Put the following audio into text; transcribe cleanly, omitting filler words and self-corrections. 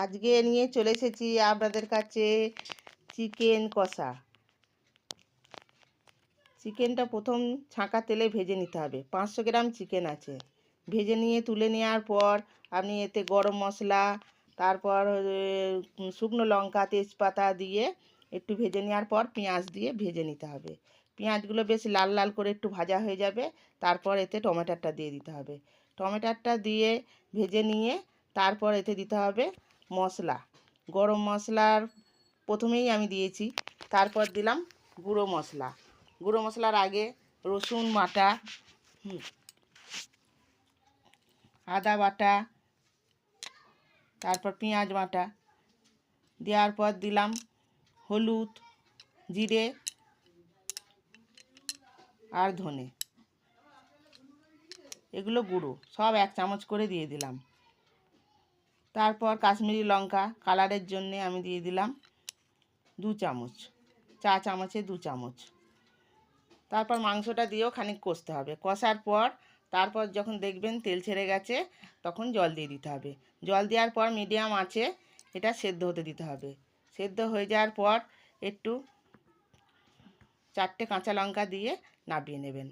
আজকে নিয়ে চলে এসেছি আপনাদের কাছে চিকেন কষা। চিকেনটা প্রথম ছাঁকা তেলে ভেজে নিতে হবে। 500 গ্রাম চিকেন আছে। ভেজে নিয়ে তুলে নেওয়ার পর আপনি এতে গরম মশলা, তারপর শুকনো লঙ্কা, তেজপাতা দিয়ে একটু ভেজে নেওয়ার পর পেঁয়াজ দিয়ে ভেজে নিতে হবে। পেঁয়াজগুলো বেশ লাল লাল করে একটু ভাজা হয়ে যাবে, তারপর এতে টমেটোটা দিয়ে দিতে হবে। টমেটোটা দিয়ে ভেজে নিয়ে তারপর এতে দিতে হবে মশলা। গরম মশলার প্রথমেই আমি দিয়েছি, তারপর দিলাম গুঁড়ো মশলা। গুঁড়ো মশলার আগে রসুন বাটা, আদা বাটা, তারপর পেঁয়াজ বাটা দেওয়ার পর দিলাম হলুদ, জিরে আর ধনে, এগুলো গুঁড়ো সব 1 চামচ করে দিয়ে দিলাম। তারপর কাশ্মীরি লঙ্কা কালারের জন্যে আমি দিয়ে দিলাম 2 চামচ, চা চামচে 2 চামচ। তারপর মাংসটা দিয়েও খানিক কষতে হবে। কষার পর তারপর যখন দেখবেন তেল ছেড়ে গেছে তখন জল দিয়ে দিতে হবে। জল দেওয়ার পর মিডিয়াম আঁচে এটা সেদ্ধ হতে দিতে হবে। সেদ্ধ হয়ে যাওয়ার পর একটু 4টে কাঁচা লঙ্কা দিয়ে নামিয়ে নেবেন।